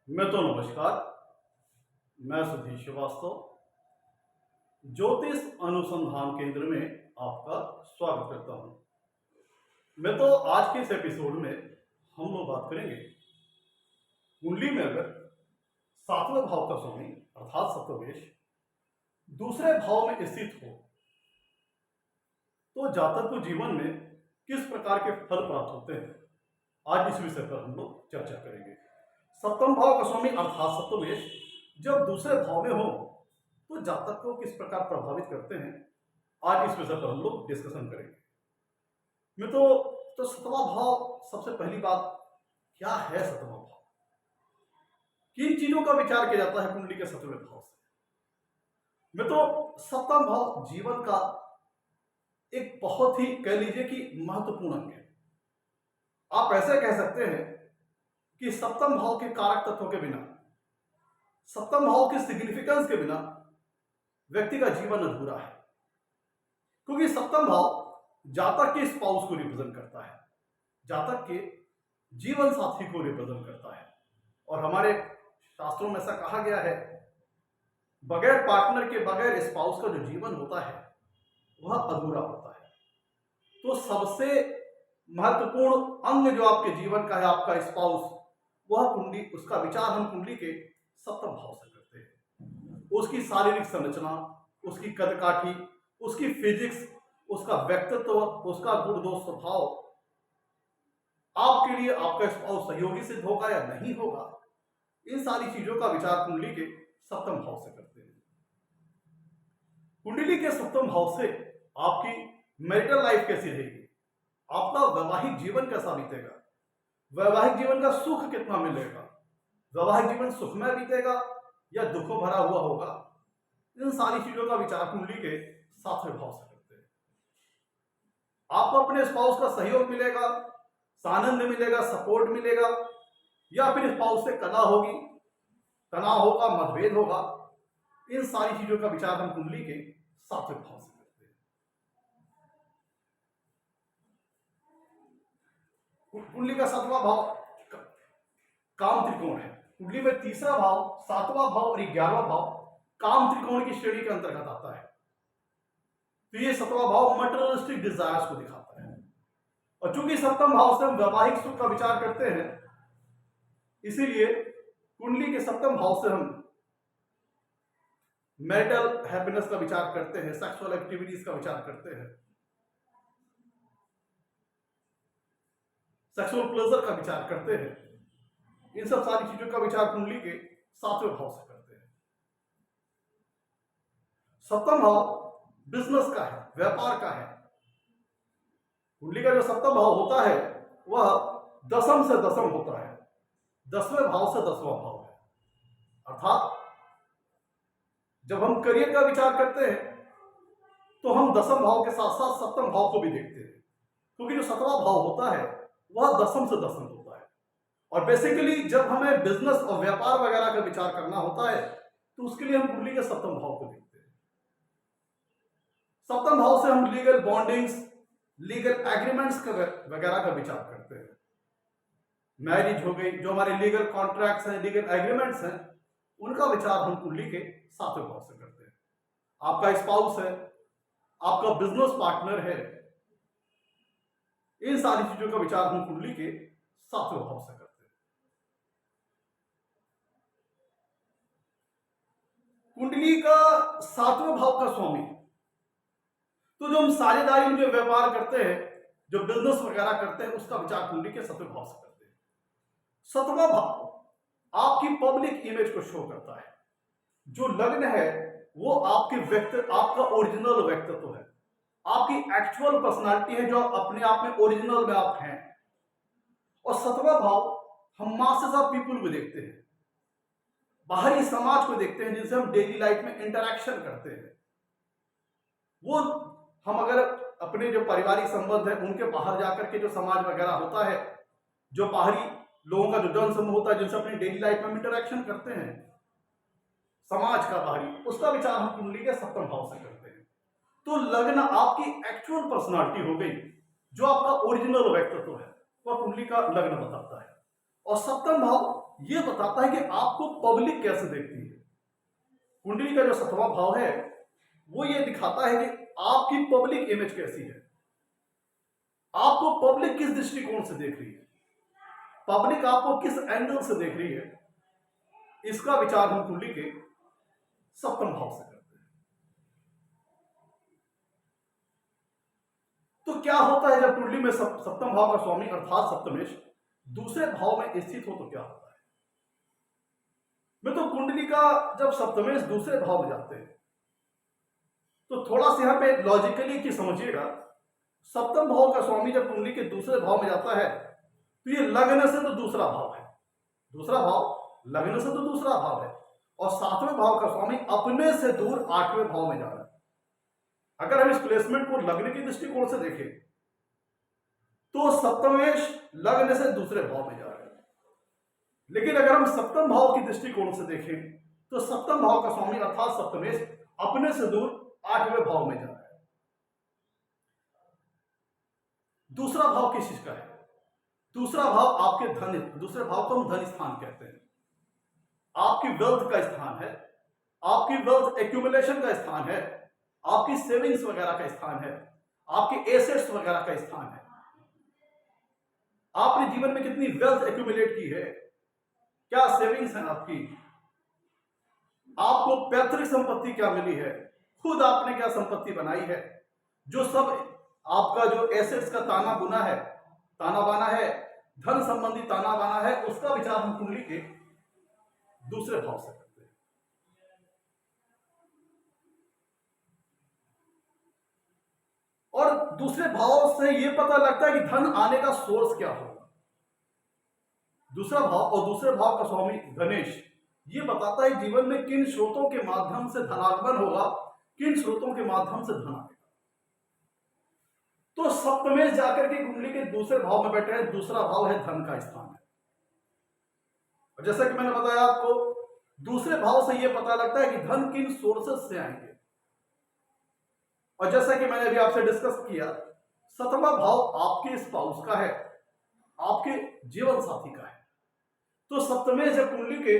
नमस्कार। मैं सुधीर श्रीवास्तव ज्योतिष अनुसंधान केंद्र में आपका स्वागत करता हूं। आज के इस एपिसोड में हम लोग बात करेंगे कुंडली में अगर सातवें भाव का स्वामी अर्थात सप्तमेश दूसरे भाव में स्थित हो तो जातक को जीवन में किस प्रकार के फल प्राप्त होते हैं। आज इस विषय पर हम लोग चर्चा करेंगे। सप्तम भाव का स्वामी अर्थात सप्तमेश जब दूसरे भाव में हो तो जातक को किस प्रकार प्रभावित करते हैं, आज इस विषय पर हम लोग डिस्कशन करेंगे। तो सतवां भाव, सबसे पहली बात क्या है सतवां भाव, किन चीजों का विचार किया जाता है कुंडली के सतवें भाव से। सप्तम भाव जीवन का एक बहुत ही कह लीजिए कि महत्वपूर्ण अंग है। आप ऐसे कह सकते हैं कि सप्तम भाव के कारक तत्वों के बिना, सप्तम भाव के सिग्निफिकेंस के बिना व्यक्ति का जीवन अधूरा है, क्योंकि सप्तम भाव जातक के स्पाउस को रिप्रेजेंट करता है, जातक के जीवन साथी को रिप्रेजेंट करता है। और हमारे शास्त्रों में ऐसा कहा गया है, बगैर पार्टनर के, बगैर स्पाउस का जो जीवन होता है वह अधूरा होता है। तो सबसे महत्वपूर्ण अंग जो आपके जीवन का है, आपका स्पाउस, वह कुंडली, उसका विचार हम कुंडली के सप्तम भाव से करते हैं। उसकी शारीरिक संरचना, उसकी कदकाठी, उसकी फिजिक्स, उसका व्यक्तित्व, उसका गुण दोष स्वभाव, आपके लिए आपका स्पाउस सहयोगी सिद्ध होगा या नहीं होगा, इन सारी चीजों का विचार कुंडली के सप्तम भाव से करते हैं। कुंडली के सप्तम भाव से आपकी मैरिटल लाइफ कैसी रहेगी, आपका वैवाहिक जीवन कैसा बीतेगा, वैवाहिक जीवन का सुख कितना मिलेगा, वैवाहिक जीवन सुखमय बीतेगा या दुखों भरा हुआ होगा, इन सारी चीजों का विचार कुंडली के सातवें भाव से करते हैं। आपको अपने स्पाउस का सहयोग मिलेगा, सानंद मिलेगा, सपोर्ट मिलेगा, या फिर स्पाउस से कला होगी, तनाव होगा, मतभेद होगा, इन सारी चीजों का विचार हम कुंडली के सातवें भाव से करते हैं। कुंडली का सातवां भाव काम त्रिकोण है। कुंडली में तीसरा भाव, सातवां भाव और 11वां भाव काम त्रिकोण की श्रेणी के अंतर्गत आता है। तो ये सतवां भाव मटेरियलिस्टिक डिजायर्स को दिखाता है, और चूंकि सप्तम भाव से हम वैवाहिक सुख का विचार करते हैं, इसीलिए कुंडली के सप्तम भाव से हम मैरिटल हैप्पीनेस का विचार करते हैं, सेक्सुअल एक्टिविटीज का विचार करते हैं, सेक्सुअल प्लेजर का विचार करते हैं। इन सब सारी चीजों का विचार कुंडली के सातवें भाव से करते हैं। सप्तम भाव बिजनेस का है, व्यापार का है। कुंडली का जो सप्तम भाव होता है वह दसम से दसम होता है, 10वें भाव से 10वां भाव है। अर्थात जब हम करियर का विचार करते हैं तो हम दसम भाव के साथ साथ सप्तम भाव को भी देखते हैं, क्योंकि जो सतवां भाव होता है वह दसम से दसम होता है। और बेसिकली जब हमें बिजनेस और व्यापार वगैरह का विचार करना होता है तो उसके लिए हम कुंडली के सप्तम भाव को देखते हैं। सप्तम भाव से हम लीगल बॉन्डिंग्स, लीगल एग्रीमेंट्स वगैरह का विचार करते हैं। मैरिज हो गई, जो हमारे लीगल कॉन्ट्रैक्ट्स हैं, लीगल एग्रीमेंट्स हैं, उनका विचार हम कुंडली के सातवें भाव से करते हैं। आपका स्पाउस है, आपका बिजनेस पार्टनर है, इन सारी चीजों का विचार हम कुंडली के सातवें भाव से करते हैं। कुंडली का सातवें भाव का स्वामी, तो जो हम साझेदारी में जो व्यापार करते हैं, जो बिजनेस वगैरह करते हैं, उसका विचार कुंडली के सतवें भाव से करते हैं। सतवां भाव आपकी पब्लिक इमेज को शो करता है। जो लग्न है वो आपका ओरिजिनल व्यक्तित्व है, आपकी एक्चुअल पर्सनालिटी है, जो अपने आप में ओरिजिनल में आप हैं। और सतवां भाव हम मासेस ऑफ पीपुल को देखते हैं, बाहरी समाज को देखते हैं, जिनसे हम डेली लाइफ में इंटरेक्शन करते हैं। वो हम अगर अपने जो पारिवारिक संबंध है उनके बाहर जाकर के जो समाज वगैरह होता है, जो बाहरी लोगों का जो जन समूह होता है, जिनसे अपनी डेली लाइफ में इंटरेक्शन करते हैं, समाज का बाहरी, उसका विचार हम कुंडली के सप्तम भाव से करते हैं। तो लग्न आपकी एक्चुअल पर्सनालिटी हो गई, जो आपका ओरिजिनल व्यक्तित्व है, वह कुंडली का लग्न बताता है। और सप्तम भाव ये बताता है कि आपको पब्लिक कैसे देखती है। कुंडली का जो 7वां भाव है वो ये दिखाता है कि आपकी पब्लिक इमेज कैसी है, आपको पब्लिक किस दृष्टिकोण से देख रही है, पब्लिक आपको किस एंगल से देख रही है, इसका विचार हम कुंडली के 7वें भाव से करते हैं। तो क्या होता है जब कुंडली में 7वें भाव का स्वामी अर्थात सप्तमेश दूसरे भाव में स्थित हो तो क्या होता है। मैं तो कुंडली का जब सप्तमेश दूसरे भाव में जाते हैं तो थोड़ा सा यहां पे लॉजिकली की समझिएगा। 7वें भाव का स्वामी जब कुंडली के दूसरे भाव में जाता है तो ये लग्न से तो दूसरा भाव है, दूसरा भाव लग्न से तो दूसरा भाव है, और 7वें भाव का स्वामी अपने से दूर 8वें भाव में जा रहा है। अगर हम इस प्लेसमेंट को लग्न की दृष्टिकोण से देखें तो सप्तमेश लग्न से दूसरे भाव में जा रहा है, लेकिन अगर हम 7वें भाव की दृष्टिकोण से देखें तो 7वें भाव का स्वामी अर्थात सप्तमेश अपने से दूर 8वें भाव में जा रहा है। दूसरा भाव किस चीज का है? दूसरा भाव आपके धन, दूसरे भाव को हम धन स्थान कहते हैं, आपकी वेल्थ का स्थान है, आपकी वेल्थ एक्यूमुलेशन का स्थान है, आपकी सेविंग्स वगैरह का स्थान है, आपके एसेट्स वगैरह का स्थान है। आपने जीवन में कितनी वेल्थ एक्यूमुलेट की है, क्या सेविंग्स है आपकी, आपको पैतृक संपत्ति क्या मिली है, खुद आपने क्या संपत्ति बनाई है, जो सब आपका जो एसेट्स का ताना बुना है, ताना बाना है, धन संबंधी ताना बाना है, उसका विचार हम कुंडली के दूसरे भाव से करते हैं। और दूसरे भाव से यह पता लगता है कि धन आने का सोर्स क्या होगा। दूसरा भाव और दूसरे भाव का स्वामी गणेश ये बताता है जीवन में किन स्रोतों के माध्यम से धनागमन होगा, किन स्रोतों के माध्यम से धन आएगा। तो सप्तमेश जाकर के कुंडली के दूसरे भाव में बैठे हैं, दूसरा भाव है धन का स्थान है। और जैसा कि मैंने बताया आपको, दूसरे भाव से यह पता लगता है कि धन किन सोर्सेस से आएंगे। और जैसा कि मैंने अभी आपसे डिस्कस किया, 7वां भाव आपके स्पाउस का है, आपके जीवन साथी का है। तो सप्तमेश जब कुंडली के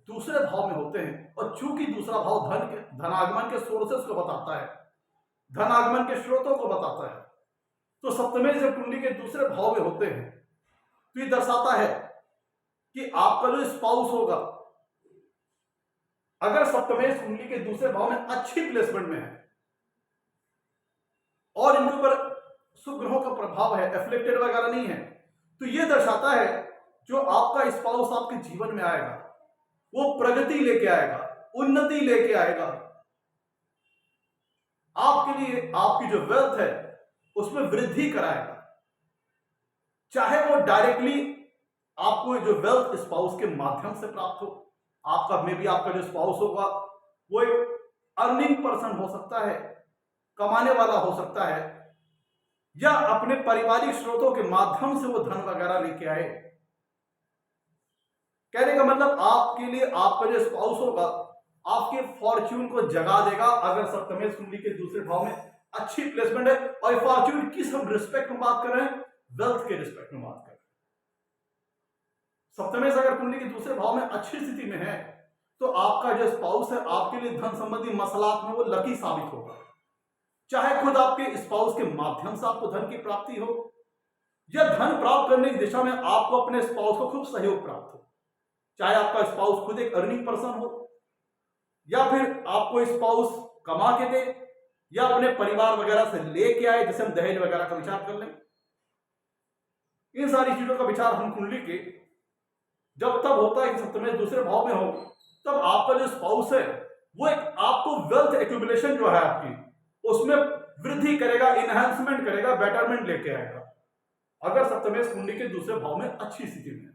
दूसरे भाव में होते हैं, और चूंकि दूसरा भाव धनागमन के सोर्सेस को बताता है, धनागमन के स्रोतों को बताता है, तो सप्तमेश जब कुंडली के दूसरे भाव में होते हैं तो ये दर्शाता है कि आपका जो स्पाउस होगा, अगर सप्तमेश कुंडली के दूसरे भाव में अच्छी प्लेसमेंट में है और इनके ऊपर शुभ ग्रहों का प्रभाव है, एफ्लिक्टेड वगैरह नहीं है, तो यह दर्शाता है जो आपका स्पाउस आपके जीवन में आएगा वो प्रगति लेके आएगा, उन्नति लेके आएगा। आपके लिए आपकी जो वेल्थ है उसमें वृद्धि कराएगा, चाहे वो डायरेक्टली आपको जो वेल्थ स्पाउस के माध्यम से प्राप्त हो। आपका मे बी आपका जो स्पाउस होगा वो एक अर्निंग पर्सन हो सकता है, कमाने वाला हो सकता है, या अपने पारिवारिक स्रोतों के माध्यम से वो धन वगैरह लेके आए। कहने का मतलब आपके लिए आपका जो स्पाउस होगा आपके फॉर्च्यून को जगा देगा, अगर सप्तमेश कुंडली के दूसरे भाव में अच्छी प्लेसमेंट है। और फॉर्च्यून किस हम रिस्पेक्ट में बात कर रहे हैं, वेल्थ के रिस्पेक्ट में बात कर रहे हैं। सप्तमेश अगर कुंडली के दूसरे भाव में अच्छी स्थिति में है तो आपका जो स्पाउस है आपके लिए धन संबंधी मसलात में वो लकी साबित होगा, चाहे खुद आपके स्पाउस के माध्यम से आपको धन की प्राप्ति हो, या धन प्राप्त करने की दिशा में आपको अपने स्पाउस को खूब सहयोग प्राप्त हो, चाहे आपका स्पाउस खुद एक अर्निंग पर्सन हो, या फिर आपको स्पाउस कमा के दे, या अपने परिवार वगैरह से लेके आए, जैसे हम दहेज वगैरह का विचार कर लें। इन सारी चीजों का विचार हम कुंडली के जब तब होता है कि सप्तमेश दूसरे भाव में हो, तब आपका जो स्पाउस है वो एक आपको वेल्थ एक्यूमुलेशन जो है आपकी उसमें वृद्धि करेगा, इनहेंसमेंट करेगा, बेटरमेंट लेके आएगा। अगर सप्तमेश कुंडली के दूसरे भाव में अच्छी स्थिति में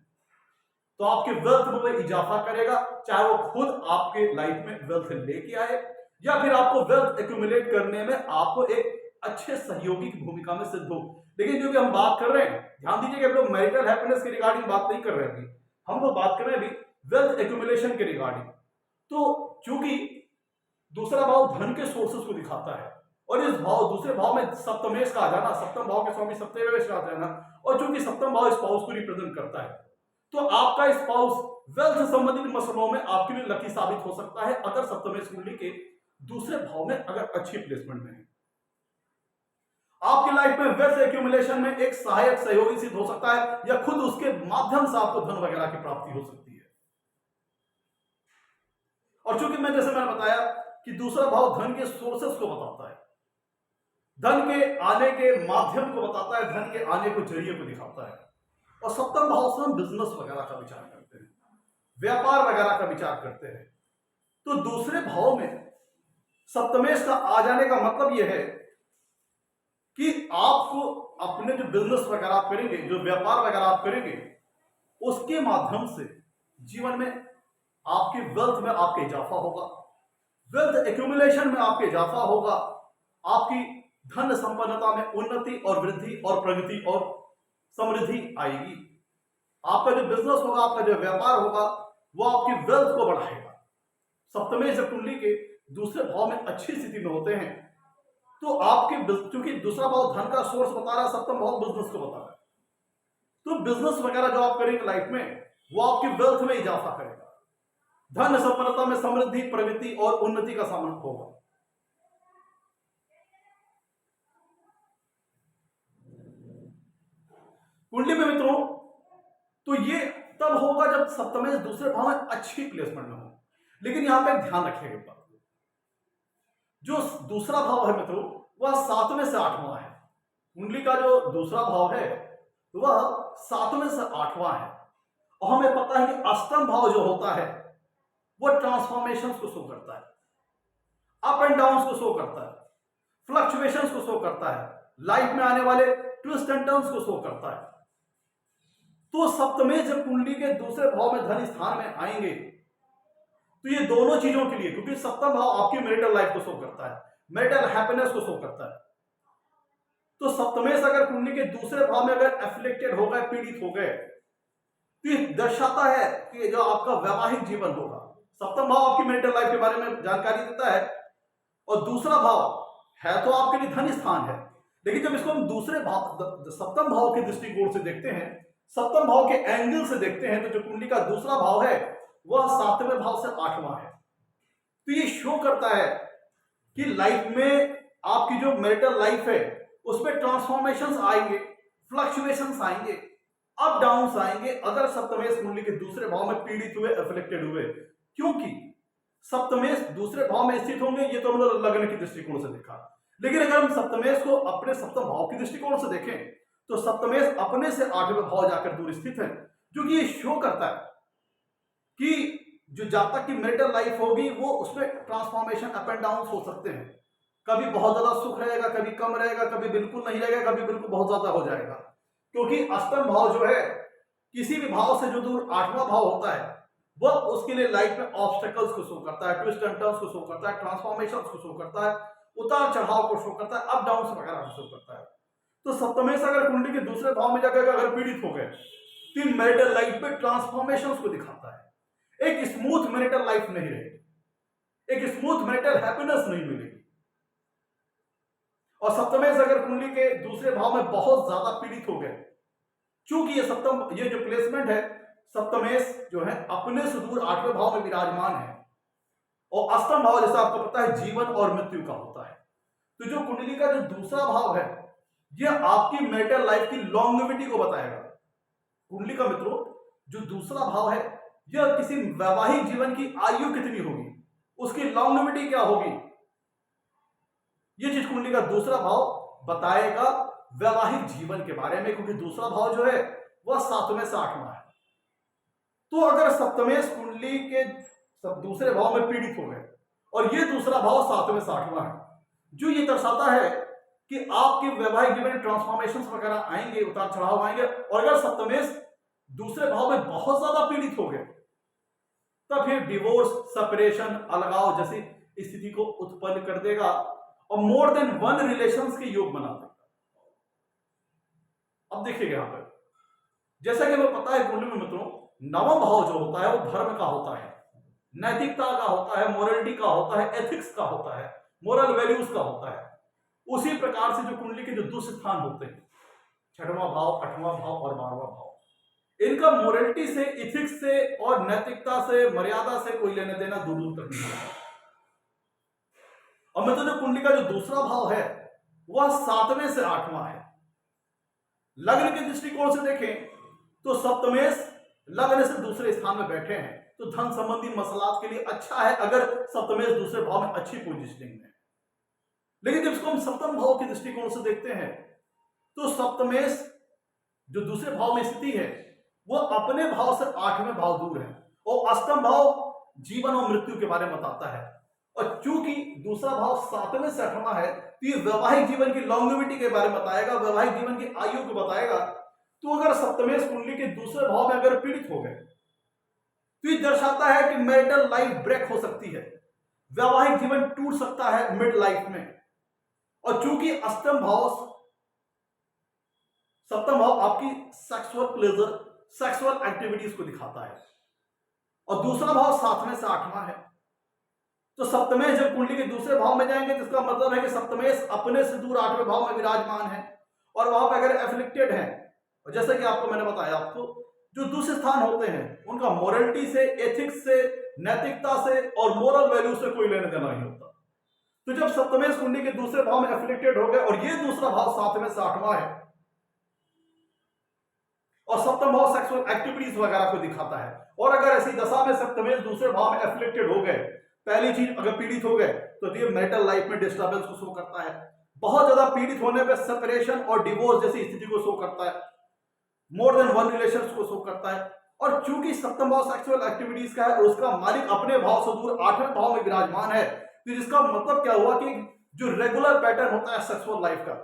तो आपके वेल्थ में वो इजाफा करेगा, चाहे वो खुद आपके लाइफ में वेल्थ लेके आए या फिर आपको वेल्थ एक्यूमुलेट करने में आपको एक अच्छे सहयोगी की भूमिका में सिद्ध हो। लेकिन जो कि हम बात कर रहे हैं, ध्यान दीजिए कि हम लोग मैरिटल हैप्पीनेस के रिगार्डिंग बात नहीं कर रहे हैं, अभी हम लोग बात कर रहे हैं अभी वेल्थ एक्यूमुलेशन के रिगार्डिंग। तो चूंकि दूसरा भाव धन के सोर्सेस को दिखाता है और इस भाव दूसरे भाव में सप्तमेश का आ जाना, सप्तम भाव के स्वामी सप्तमेश का आ जाना, और चूंकि सप्तम भाव स्पाउस को रिप्रेजेंट करता है तो आपका स्पाउस वेल्थ से संबंधित मसलों में आपके लिए लकी साबित हो सकता है अगर सप्तमेश कुंडली के दूसरे भाव में अगर अच्छी प्लेसमेंट में है। आपकी लाइफ में वेल्थ एक्यूमुलेशन में एक सहायक सहयोगी सिद्ध हो सकता है या खुद उसके माध्यम से आपको धन वगैरह की प्राप्ति हो सकती है। और चूंकि जैसे मैंने बताया कि दूसरा भाव धन के सोर्सेस को बताता है, धन के आने के माध्यम को बताता है, धन के आने के जरिए को दिखाता है। और सप्तम भाव से हम बिजनेस वगैरह का विचार करते हैं, व्यापार वगैरह का विचार करते हैं। तो दूसरे भाव में सप्तमेश का आ जाने का मतलब यह है कि आपको अपने जो बिजनेस वगैरह आप करेंगे, जो व्यापार वगैरह आप करेंगे, उसके माध्यम से जीवन में आपकी वेल्थ में आपके इजाफा होगा, वेल्थ एक्यूमुलेशन में आपके इजाफा होगा, आपकी धन संपन्नता में उन्नति और वृद्धि और प्रगति और समृद्धि आएगी। आपका जो बिजनेस होगा, आपका जो व्यापार होगा, वो आपकी वेल्थ को बढ़ाएगा। सप्तमेश कुंडली के दूसरे भाव में अच्छी स्थिति में होते हैं तो आपके, क्योंकि दूसरा भाव धन का सोर्स बता रहा है, सप्तम भाव बिजनेस को बता रहा है, तो बिजनेस वगैरह जो आप करेंगे लाइफ में वो आपकी वेल्थ में इजाफा करेगा, धन संपन्नता में समृद्धि, प्रगति और उन्नति का सामना होगा। कुंडली में मित्रों तो ये तब होगा जब सप्तमेश दूसरे भाव में अच्छी प्लेसमेंट में हो। लेकिन यहां पे ध्यान रखिएगा, जो दूसरा भाव है मित्रों वह 7वें से 8वां है। कुंडली का जो दूसरा भाव है वह 7वें से 8वां है। और हमें पता है कि अष्टम भाव जो होता है वो ट्रांसफॉर्मेशंस को शो करता है, अप एंड डाउन्स को शो करता है, फ्लक्चुएशंस को शो करता है, लाइफ में आने वाले ट्विस्ट एंड टर्न्स को शो करता है। तो सप्तमेश जब कुंडली के दूसरे भाव में धन स्थान में आएंगे तो ये दोनों चीजों के लिए, क्योंकि सप्तम भाव आपकी मैरिटल लाइफ को शो करता है, मैरिटल हैप्पीनेस को शो करता है, तो सप्तमेश अगर कुंडली के दूसरे भाव में अगर एफ्लिक्टेड हो गए, पीड़ित हो गए, तो ये दर्शाता है कि जो आपका वैवाहिक जीवन होगा, सप्तम भाव आपकी मैरिटल लाइफ के बारे में जानकारी देता है और दूसरा भाव है तो आपके लिए धन स्थान है। लेकिन जब इसको हम दूसरे भाव, सप्तम भाव के दृष्टिकोण से देखते हैं, सप्तम भाव के एंगल से देखते हैं, तो जो कुंडली का दूसरा भाव है वह 7वें भाव से 8वां है। तो ये शो करता है कि लाइफ में आपकी जो मैरिटल लाइफ है उसमें ट्रांसफॉर्मेशंस आएंगे, फ्लक्चुएशंस आएंगे, अप डाउन्स आएंगे अगर सप्तमेश कुंडली के दूसरे भाव में पीड़ित हुए, अफेक्टेड हुए। क्योंकि सप्तमेश दूसरे भाव में स्थित होंगे, ये तो हम लोग लग्न की दृष्टिकोण से देखा। लेकिन अगर हम सप्तमेश को अपने सप्तम भाव की दृष्टिकोण से देखें तो सप्तमेश अपने से 8वें भाव जाकर दूर स्थित है, जो कि ये शो करता है कि जो जातक की मैरिटल लाइफ होगी वो उसमें ट्रांसफॉर्मेशन, अप एंड डाउन हो सकते हैं। कभी बहुत ज्यादा सुख रहेगा, कभी कम रहेगा, कभी बिल्कुल नहीं रहेगा, कभी बिल्कुल बहुत ज्यादा हो जाएगा। क्योंकि अष्टम भाव जो है किसी भी भाव से जो दूर 8वां भाव होता है वह उसके लिए लाइफ में ऑब्स्टेकल्स को शो करता है, ट्विस्ट एंड टर्न्स को शो करता है, ट्रांसफॉर्मेशन को शो करता है, उतार चढ़ाव को शो करता है, अप डाउन वगैरह को शो करता है। तो सप्तमेश अगर कुंडली के दूसरे भाव में जाकर अगर पीड़ित हो गए तो मैरिटल लाइफ में ट्रांसफॉर्मेशन को दिखाता है। एक स्मूथ मैरिटल लाइफ नहीं रहेगी, एक स्मूथ मैरिटल हैप्पीनेस नहीं मिलेगी। और सप्तमेश अगर कुंडली के दूसरे भाव में बहुत ज्यादा पीड़ित हो गए, चूंकि ये जो प्लेसमेंट है, सप्तमेश जो है अपने से दूर 8वें भाव में विराजमान है और अष्टम भाव जैसा आपको पता है जीवन और मृत्यु का होता है। तो जो कुंडली का जो दूसरा भाव है यह आपकी मैरिटल लाइफ की लॉन्गेविटी को बताएगा। कुंडली का मित्रों जो दूसरा भाव है यह किसी वैवाहिक जीवन की आयु कितनी होगी, उसकी लॉन्गेविटी क्या होगी, यह चीज कुंडली का दूसरा भाव बताएगा वैवाहिक जीवन के बारे में। क्योंकि दूसरा भाव जो है वह 7वें से 8वां है। तो अगर सप्तमेश कुंडली के दूसरे भाव में पीड़ित हो गए और यह दूसरा भाव 7वें से 8वां है, जो ये दर्शाता है कि आपके वैवाहिक जीवन में ट्रांसफॉर्मेशंस वगैरह आएंगे, उतार चढ़ाव आएंगे। और अगर सप्तमेश दूसरे भाव में बहुत ज्यादा पीड़ित हो गए तब फिर डिवोर्स, सेपरेशन, अलगाव जैसी स्थिति को उत्पन्न कर देगा और मोर देन वन रिलेशंस के योग बना देगा। अब देखिएगा यहां पर, जैसा कि हमें पता है कुंडली में मित्रों 9वां भाव जो होता है वो धर्म का होता है, नैतिकता का होता है, मोरलिटी का होता है, एथिक्स का होता है, मोरल वैल्यूज का होता है। उसी प्रकार से जो कुंडली के जो दुष्ट स्थान होते हैं 6वां भाव, 8वां भाव और 12वां भाव, इनका मोरलिटी से, इथिक्स से और नैतिकता से, मर्यादा से कोई लेना देना दूर दूर तक नहीं है। और मित्रों, जो कुंडली का जो दूसरा भाव है वह 7वें से 8वां है। लग्न के दृष्टिकोण से देखें तो सप्तमेश लग्न से दूसरे स्थान में बैठे हैं, तो धन संबंधी मसलात के लिए अच्छा है अगर सप्तमेश दूसरे भाव में अच्छी पोजीशनिंग में। लेकिन जब इसको हम सप्तम भाव के दृष्टिकोण से देखते हैं तो सप्तमेश जो दूसरे भाव में स्थिति है वह अपने भाव से 8वें भाव दूर है, और अष्टम भाव जीवन और मृत्यु के बारे में बताता है। और चूंकि दूसरा भाव 7वें से 8वां है तो ये वैवाहिक जीवन की लॉन्गेविटी के बारे में बताएगा, वैवाहिक जीवन की आयु को बताएगा। तो अगर सप्तमेश कुंडली के दूसरे भाव में अगर पीड़ित हो गए तो ये दर्शाता है कि मैरिटल लाइफ ब्रेक हो सकती है, वैवाहिक जीवन टूट सकता है मिड लाइफ में। और चूंकि सप्तम भाव आपकी सेक्सुअल प्लेजर, सेक्सुअल एक्टिविटीज को दिखाता है, और दूसरा भाव 7वें से 8वां है। तो सप्तमेश जब कुंडली के दूसरे भाव में जाएंगे तो इसका मतलब है कि सप्तमेश अपने से दूर 8वें भाव में विराजमान है, और वहां पर अगर एफ्लिक्टेड है, और जैसे कि आपको मैंने बताया, आपको जो दूसरे स्थान होते हैं उनका मोरलिटी से, एथिक्स से, नैतिकता से और मोरल वैल्यू से कोई लेने देना नहीं होता। तो जब सप्तमेश कुंडली के दूसरे भाव में एफ्लिक्टेड हो गए और ये दूसरा भाव 7वें से 8वां है, और सप्तम भाव सेक्सुअल एक्टिविटीज वगैरह को दिखाता है, और अगर ऐसी दशा में सप्तमेश दूसरे भाव में एफ्लिक्टेड हो गए, पहली चीज अगर पीड़ित हो गए तो ये मैरिटल लाइफ में डिस्टर्बेंस को शो करता है। बहुत ज्यादा पीड़ित होने पर सेपरेशन और डिवोर्स जैसी स्थिति को शो करता है, मोर देन वन रिलेशंस को शो करता है। और चूंकि सप्तम भाव सेक्सुअल एक्टिविटीज का है और उसका मालिक अपने भाव से दूर 8वें भाव में विराजमान है, तो जिसका मतलब क्या हुआ कि जो रेगुलर पैटर्न होता है सेक्सुअल लाइफ का,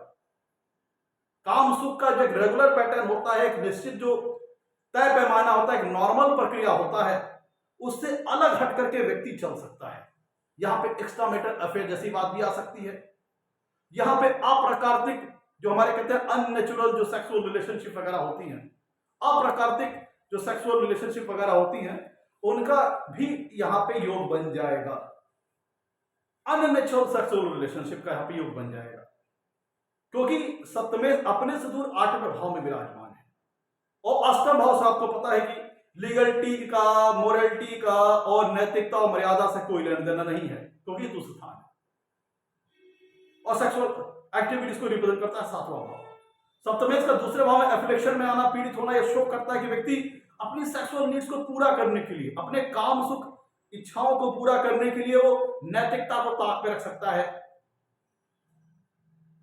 काम सुख का जो एक रेगुलर पैटर्न होता है, एक निश्चित जो तय पैमाना होता है, एक नॉर्मल प्रक्रिया होता है, उससे अलग हट करके व्यक्ति चल सकता है। यहां पे एक्स्ट्रा मैरिटल अफेयर जैसी बात भी आ सकती है। यहां पे अप्राकृतिक जो हमारे कहते हैं अननेचुरल जो सेक्सुअल रिलेशनशिप वगैरह होती हैं, अप्राकृतिक जो सेक्सुअल रिलेशनशिप वगैरह होती हैं, उनका भी यहां पे योग बन जाएगा। अननेचुरल सेक्सुअल रिलेशनशिप का यहां पे योग बन जाएगा, क्योंकि सप्तमेश अपने से दूर 8वें भाव में विराजमान है। और अष्टम भाव से आपको पता है कि लीगलिटी का, मोरलिटी का और नैतिकता और मर्यादा से कोई लेना देना नहीं है, क्योंकि दूसरा स्थान है। और सेक्सुअल एक्टिविटीज को रिप्रेजेंट करता है 7वां भाव। सप्तमेश का दूसरे भाव में एफ्लिक्शन में आना, पीड़ित होना, यह शो करता है कि व्यक्ति अपनी सेक्सुअल नीड्स को पूरा करने के लिए, अपने काम सुख इच्छाओं को पूरा करने के लिए वो नैतिकता को ताक पे रख सकता है,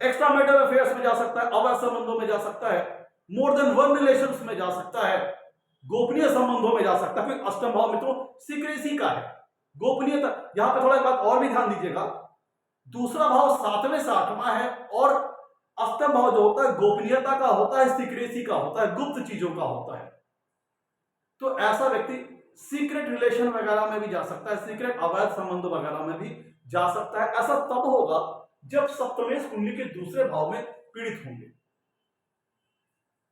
एक्स्ट्रा मैरिटल अफेयर्स में जा सकता है, अवैध संबंधों में जा सकता है, मोर देन वन रिलेशंस में जा सकता है, गोपनीय संबंधों में जा सकता है। क्योंकि अष्टम भाव मित्रों सीक्रेसी का है, गोपनीयता। यहां पे थोड़ा एक बात और भी ध्यान दीजिएगा, दूसरा भाव 7वें से 8वां है, और अष्टम भाव जो होता है गोपनीयता का होता है, सीक्रेसी का होता है, गुप्त चीजों का होता है। तो ऐसा व्यक्ति सीक्रेट रिलेशन वगैरह में भी जा सकता है, सीक्रेट अवैध संबंध वगैरह में भी जा सकता है। ऐसा तब होगा जब सप्तमेश कुंडली के दूसरे भाव में पीड़ित होंगे,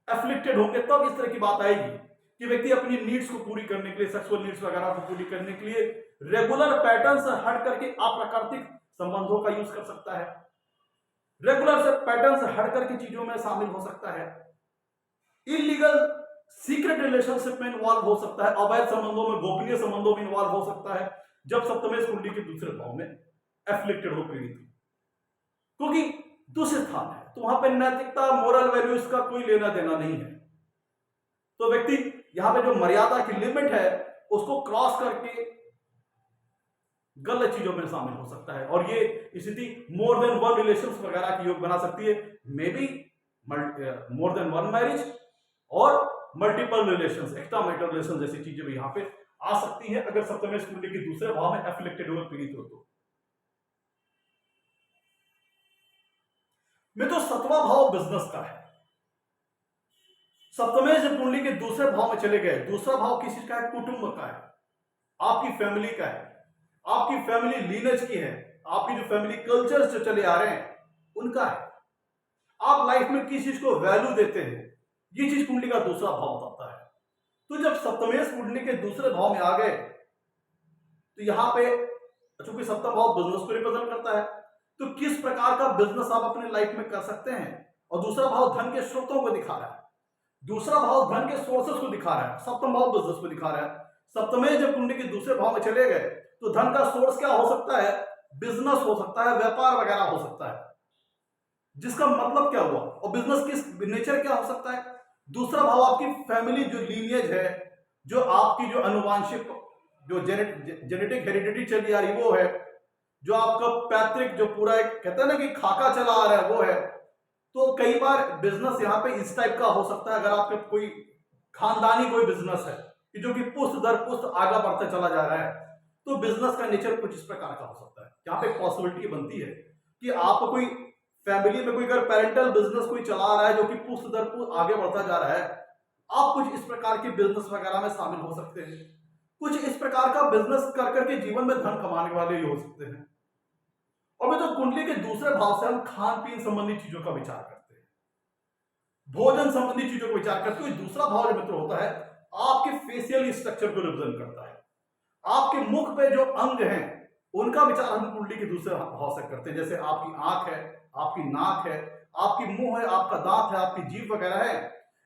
एफ्लिक्टेड होंगे, तब इस तरह की बात आएगी कि व्यक्ति अपनी नीड्स को पूरी करने के लिए, सेक्सुअल नीड्स वगैरह को पूरी करने के लिए रेगुलर पैटर्न से हट करके अप्राकृतिक संबंधों का यूज कर सकता है, रेगुलर से पैटर्न से हट करके चीजों में शामिल हो सकता है, इलीगल सीक्रेट रिलेशनशिप में इन्वॉल्व हो सकता है, अवैध संबंधों में, गोपनीय संबंधों में इन्वॉल्व हो सकता है, जब सप्तमेश कुंडली के दूसरे भाव में एफ्लिक्टेड हो, पीड़ित हो। क्योंकि दूसरे स्थान है तो वहां पे नैतिकता, मोरल वैल्यूज का कोई लेना देना नहीं है। तो व्यक्ति यहां पे जो मर्यादा की लिमिट है उसको क्रॉस करके गलत चीजों में शामिल हो सकता है, और ये स्थिति मोर देन वन रिलेशंस वगैरह की योग बना सकती है, maybe more than one marriage और multiple relations, extra marital relation जैसी चीजें भी यहां पे आ सकती है अगर सप्तमेश कुंडली के दूसरे भाव में एफ्लिक्टेड हो, पीड़ित हो। तो मैं तो 7वां भाव बिजनेस का है। सप्तमेश कुंडली के दूसरे भाव में चले गए, दूसरा भाव किसी का है, कुटुंब का है, आपकी फैमिली का है, आपकी फैमिली लीनेज की है, आपकी जो फैमिली कल्चर जो चले आ रहे हैं उनका है, आप लाइफ में किस चीज को वैल्यू देते हैं, ये चीज कुंडली का दूसरा भाव बताता है। तो जब सप्तमेश कुंडली के दूसरे भाव में आ गए तो यहां पे चूंकि सप्तम भाव बिजनेस को रिप्रेजेंट करता है, तो किस प्रकार का बिजनेस आप अपने लाइफ में कर सकते हैं, और दूसरा भाव धन के स्रोतों को दिखा रहा है। दूसरा भाव धन के सोर्सेस को दिखा रहा है, सप्तम भाव बिजनेस को दिखा रहा है। सप्तमेश जब कुंडली के दूसरे भाव में चले गए तो धन का सोर्स क्या हो सकता है? बिजनेस हो सकता है, व्यापार वगैरह हो सकता है। जिसका मतलब क्या हुआ, और बिजनेस किस नेचर क्या हो सकता है? दूसरा भाव आपकी फैमिली जो लीनियज है, जो आपकी जो अनुवांशिक जो जेनेटिक हेरिडिटी चली आ रही वो है, जो आपका पैतृक जो पूरा एक कहते हैं ना कि खाका चला आ रहा है वो है। तो कई बार बिजनेस यहाँ पे इस टाइप का हो सकता है, अगर आपके कोई खानदानी कोई बिजनेस है कि जो कि पुष्ट दर पुष्ट आगे बढ़ता चला जा रहा है, तो बिजनेस का नेचर कुछ इस प्रकार का हो सकता है। यहाँ पे पॉसिबिलिटी बनती है कि आपको कोई फैमिली में कोई अगर पेरेंटल बिजनेस कोई चला रहा है जो कि पुष्ट दर पुष्ट आगे बढ़ता जा रहा है, आप कुछ इस प्रकार के बिजनेस वगैरह में शामिल हो सकते हैं। कुछ इस प्रकार का बिजनेस कर करके जीवन में धन कमाने वाले ही हो सकते हैं। और तो कुंडली के दूसरे भाव से हम खान पीन संबंधी चीजों का विचार करते हैं, भोजन संबंधी चीजों का विचार करते हैं। दूसरा भाव जो मित्र होता है आपके फेशियल स्ट्रक्चर को रिप्रेजेंट करता है, आपके मुख पे जो अंग हैं उनका विचार हम कुंडली के दूसरे भाव से करते हैं। जैसे आपकी आंख है, आपकी नाक है, आपकी मुंह है, आपका दांत है, आपकी जीभ वगैरह है,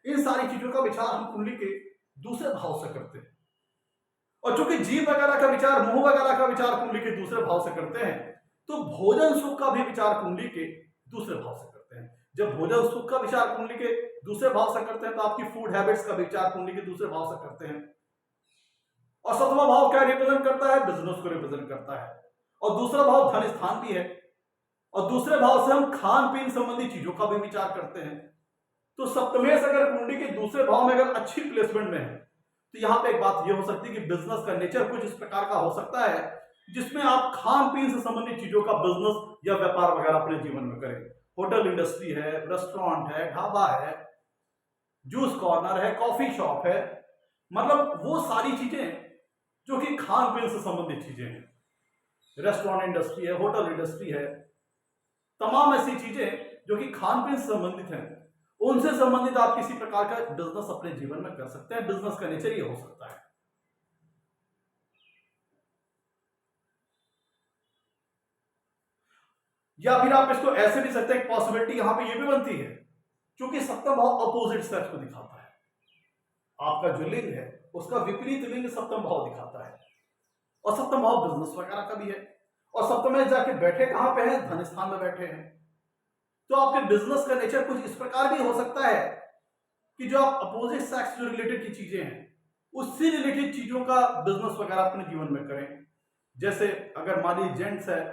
इन सारी चीजों का विचार हम कुंडली के दूसरे भाव से करते हैं। और चूंकि जीभ वगैरह का विचार, मुंह वगैरह का विचार कुंडली के दूसरे भाव से करते हैं, तो भोजन सुख का भी विचार कुंडली के दूसरे भाव से करते हैं। जब भोजन सुख का विचार कुंडली के दूसरे भाव से करते हैं तो आपकी फूड हैबिट्स का विचार कुंडली के दूसरे भाव से करते हैं। और सतवां भाव क्या रिप्रेजेंट करता है? बिजनेस को रिप्रेजेंट करता है। और दूसरा भाव धन स्थान भी है, और दूसरे भाव से हम खान पीन संबंधी चीजों का भी विचार करते हैं। तो सप्तमेश अगर कुंडली के दूसरे भाव में अगर अच्छी प्लेसमेंट में है तो यहां पे एक बात यह हो सकती है कि बिजनेस का नेचर कुछ इस प्रकार का हो सकता है जिसमें आप खान पीन से संबंधित चीजों का बिजनेस या व्यापार वगैरह अपने जीवन में करें। होटल इंडस्ट्री है, रेस्टोरेंट है, ढाबा है, जूस कॉर्नर है, कॉफी शॉप है, मतलब वो सारी चीजें जो कि खान पीन से संबंधित चीजें हैं। रेस्टोरेंट इंडस्ट्री है, होटल इंडस्ट्री है, तमाम ऐसी चीजें जो कि खान पीन से संबंधित हैं, उनसे संबंधित आप किसी प्रकार का बिजनेस अपने जीवन में कर सकते हैं। बिजनेस का नेचर ये हो सकता है। या फिर आप इसको ऐसे भी सकते हैं, पॉसिबिलिटी यहां पे ये भी बनती है क्योंकि सप्तम भाव अपोजिट सेक्स को दिखाता है। आपका जो लिंग है उसका विपरीत लिंग सप्तम भाव दिखाता है, और सप्तम भाव बिजनेस वगैरह का भी है। और सप्तम में जाके बैठे कहां पे हैं? धन स्थान में बैठे हैं। तो आपके बिजनेस का नेचर कुछ इस प्रकार भी हो सकता है कि जो आप अपोजिट सेक्स जो रिलेटेड की चीजें हैं उससे रिलेटेड चीजों का बिजनेस वगैरह अपने जीवन में करें। जैसे अगर मान लीजिए जेंट्स है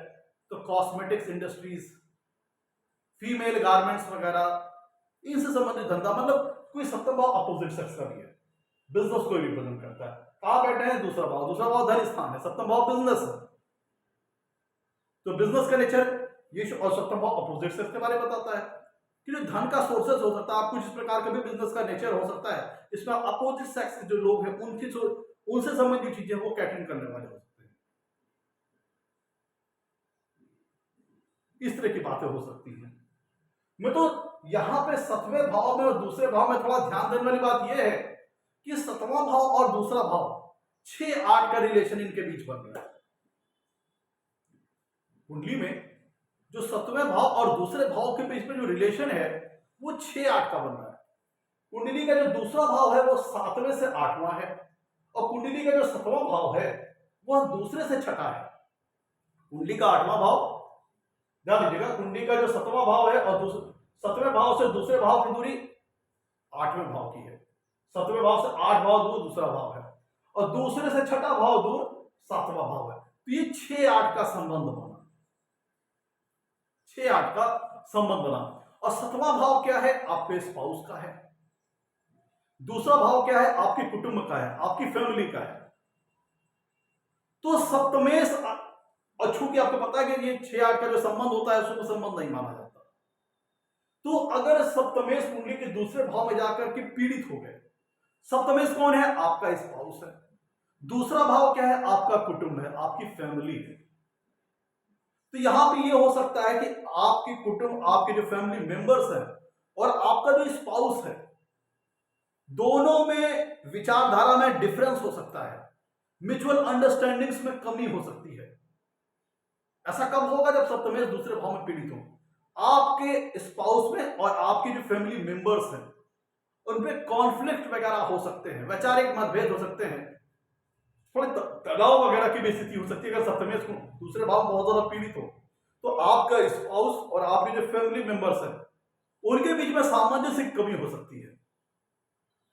तो कॉस्मेटिक्स इंडस्ट्रीज, फीमेल गारमेंट्स वगैरह, इनसे संबंधित धंधा, मतलब कोई सप्तम भाव अपोजिट सेक्स का भी है, बिजनेस को भी रिप्रेजेंट करता है। कहां बैठे हैं? दूसरा भाव। दूसरा भाव धन स्थान है, सप्तम भाव बिजनेस है। तो बिजनेस का नेचर ये और सप्तम भाव अपोजिट सेक्स के बारे में बताता है कि जो धन का सोर्सेस हो सकता है, आप कुछ इस प्रकार का भी बिजनेस का नेचर हो सकता है इसमें अपोजिट सेक्स जो लोग हैं उनसे संबंधित चीजें वो कैटरिंग करने वाले हो सकते हैं। इस तरह की बातें हो सकती हैं। मैं तो यहां पे सतवें भाव में और दूसरे भाव में थोड़ा ध्यान देने वाली बात यह है कि सतवां भाव और दूसरा भाव 6-8 का रिलेशन इनके बीच बन रहा है। कुंडली में जो सतवें भाव और दूसरे भाव के बीच में जो रिलेशन है वो 6-8 का बन रहा है। कुंडली का जो दूसरा भाव है वो 7वें से 8वां है, और कुंडली का जो 7वां भाव है वह दूसरे से छठा है। कुंडली का 8वां भाव, ध्यान दीजिएगा, कुंडली का जो 7वां भाव है और 7वें भाव से दूसरे भाव की दूरी 8वें भाव की है। 7वें भाव से 8 भाव दूर दूसरा भाव है, और दूसरे से छठा भाव दूर 7वां भाव है। तो ये 6-8 का संबंध बना, 6-8 का संबंध बना। और 7वां भाव क्या है? आपके स्पाउस का है। दूसरा भाव क्या है? आपके कुटुंब का है, आपकी फैमिली का है। तो सप्तमेश, और चूंकि आपको पता है कि ये 6-8 का जो संबंध होता है शुभ संबंध नहीं माना जाता। तो अगर सप्तमेश कुंडली के दूसरे भाव में जाकर के पीड़ित हो गए, सप्तमेश कौन है? आपका स्पाउस है। दूसरा भाव क्या है? आपका कुटुंब है, आपकी फैमिली है। तो यहां पे ये हो सकता है कि आपकी कुटुंब, आपके जो फैमिली मेंबर्स हैं और आपका जो स्पाउस है, दोनों में विचारधारा में डिफरेंस हो सकता है, म्यूचुअल अंडरस्टैंडिंग्स में कमी हो सकती है। ऐसा कब होगा? जब सप्तमेश दूसरे भाव में पीड़ित हो। आपके स्पाउस में और आपके जो फैमिली मेंबर्स हैं उनपे कॉन्फ्लिक्ट वगैरह हो सकते हैं, वैचारिक मतभेद हो सकते हैं, थोड़े तनाव वगैरह की भी स्थिति हो सकती है। अगर सप्तमेश दूसरे भाव में बहुत ज्यादा पीड़ित हो तो आपका स्पाउस और आपके जो फैमिली मेंबर्स हैं उनके बीच में सामंजस्य की कमी हो सकती है,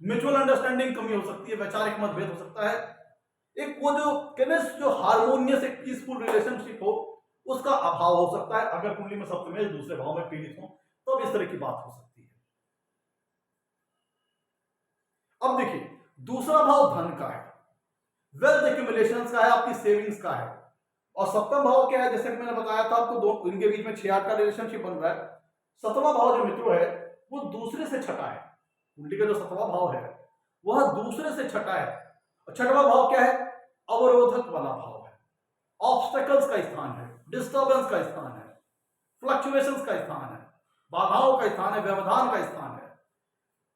म्यूचुअल अंडरस्टैंडिंग कमी हो सकती है, वैचारिक मतभेद हो सकता है। एक वो जो केमिस्ट जो हार्मोनियस एक पीसफुल रिलेशनशिप हो उसका अभाव हो सकता है। अगर कुंडली में सप्तमेश दूसरे भाव में पीड़ित हो तो इस तरह की बात हो सकती है। अब देखिए, दूसरा भाव धन का है, वेल्थ एक्यूमुलेशन का है, आपकी सेविंग्स का है। और सप्तम भाव क्या है, जैसे कि मैंने बताया था आपको, दो इनके बीच में 6-8 का रिलेशनशिप बन रहा है। सतवां भाव जो मित्रों है वो दूसरे से छठा है। कुंडली का जो सतवां भाव है वह दूसरे से छठा है। और छठवां भाव क्या है, अवरोधक वाला भाव है, ऑब्स्टेकल्स का स्थान है, डिस्टर्बेंस का स्थान है, फ्लक्चुएशंस का स्थान है, बाधाओं का स्थान है, व्यवधान का स्थान है।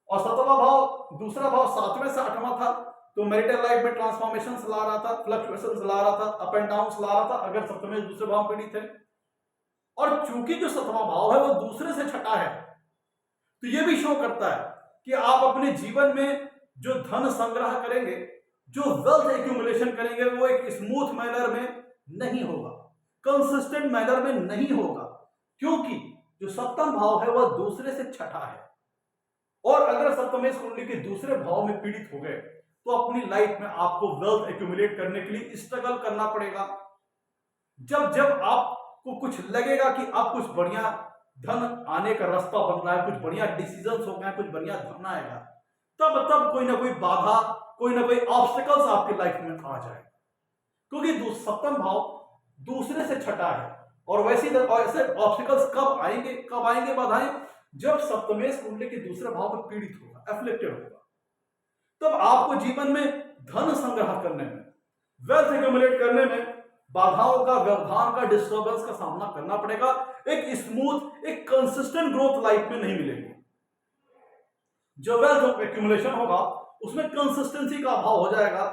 और सतवां भाव, दूसरा भाव 7वें से 8वां था तो मैरिटल लाइफ में ट्रांसफॉर्मेशंस ला रहा था, फ्लक्चुएशंस ला रहा था, अप एंड डाउन्स ला रहा था अगर सप्तमेश दूसरे भाव पीड़ित है। और चूंकि जो सतवां भाव है वो दूसरे से छठा है तो ये भी शो करता है कि आप अपने जीवन में जो धन संग्रह करेंगे, जो वेल्थ एक्यूमुलेशन करेंगे, वो एक स्मूथ मैनर में नहीं होगा, कंसिस्टेंट मैनर में नहीं होगा, क्योंकि जो सप्तम भाव है वह दूसरे से छठा है। और अगर सप्तमेश कुंडली के दूसरे भाव में पीड़ित हो गए तो अपनी लाइफ में आपको वेल्थ एक्यूमुलेट करने के लिए स्ट्रगल करना पड़ेगा। जब जब आपको कुछ लगेगा कि आप कुछ बढ़िया धन आने का रास्ता बन रहा है, कुछ बढ़िया डिसीजंस हो गए, कुछ बढ़िया धन आएगा, तब तब कोई ना कोई बाधा, कोई ना कोई ऑब्स्टिकल्स आपकी लाइफ में आ जाएगा, क्योंकि सप्तम भाव दूसरे से छठा है। और वैसे ऑब्स्टिकल्स कब आएंगे बाधाएं, जब सप्तमेश कुंडली के दूसरे भाव में पीड़ित होगा, एफ्लिक्टेड होगा, तब आपको जीवन में धन संग्रह करने में, वेल्थ एक्यूमुलेट करने में बाधाओं का, व्यवधान का, डिस्टर्बेंस का सामना करना पड़ेगा। एक स्मूथ, एक कंसिस्टेंट ग्रोथ लाइफ में नहीं मिलेगी। जो वेल्थ एक्यूमुलेशन होगा उसमें कंसिस्टेंसी का अभाव हो जाएगा,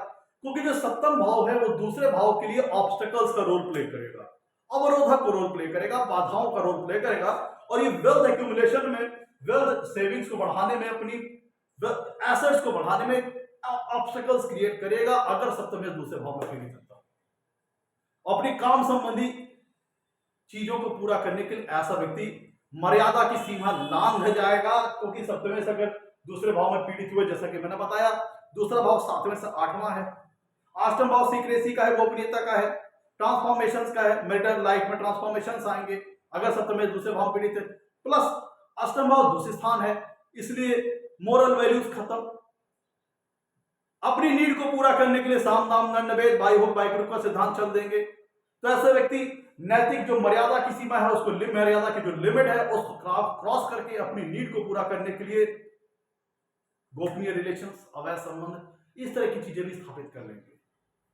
क्योंकि जो सप्तम भाव है वो दूसरे भाव के लिए ऑब्स्टेकल्स का रोल प्ले करेगा, अवरोधक का रोल प्ले करेगा, बाधाओं का रोल प्ले करेगा। और ये वेल्थ एक्यूमुलेशन में, वेल्थ सेविंग्स को बढ़ाने में, अपनी एसेट्स को बढ़ाने में ऑब्स्टेकल्स क्रिएट करेगा अगर सप्तमेश दूसरे भाव में पीड़ित होता है। अपनी काम संबंधी चीजों को पूरा करने के लिए ऐसा व्यक्ति मर्यादा की सीमा लांघ जाएगा, क्योंकि सप्तमेश अगर दूसरे भाव में पीड़ित हुए, जैसा कि मैंने बताया, दूसरा भाव 7वें से 8वां है, अष्टम भाव सीक्रेसी का है, गोपनीयता का है, ट्रांसफॉर्मेशंस का है, मैरिटल लाइफ में ट्रांसफॉर्मेशंस आएंगे अगर सप्तमेश दूसरे भाव पीड़ित है, प्लस अष्टम भाव दूसरे स्थान है, इसलिए मोरल वैल्यूज खत्म। अपनी नीड को पूरा करने के लिए साम दाम दंड भेद, भाई हो भाई ग्रुप का सिद्धांत चल देंगे। तो ऐसे व्यक्ति नैतिक जो मर्यादा की सीमा है, उसको मर्यादा की जो लिमिट है उसको क्रॉस करके अपनी नीड को पूरा करने के लिए गोपनीय रिलेशंस, अवैध संबंध, इस तरह की चीजें भी स्थापित कर लेंगे।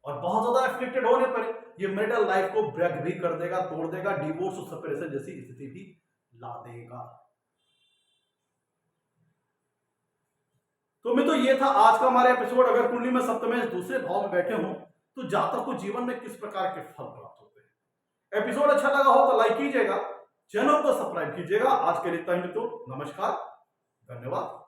और बहुत ज्यादा एफ्लिक्टेड होने पर ये मैरिटल लाइफ को ब्रेक भी कर देगा, तोड़ देगा, डिवोर्स और सेपरेशन जैसी स्थिति भी ला देगा। तो मैं तो ये था आज का हमारा एपिसोड। अगर कुंडली में सप्तमेश दूसरे भाव में बैठे हों तो जातक को जीवन में किस प्रकार के फल प्राप्त होते हैं। एपिसोड अच्छा लगा हो तो लाइक कीजिएगा, चैनल को सब्सक्राइब कीजिएगा। आज के लिए इतना ही मित्रों, नमस्कार, धन्यवाद।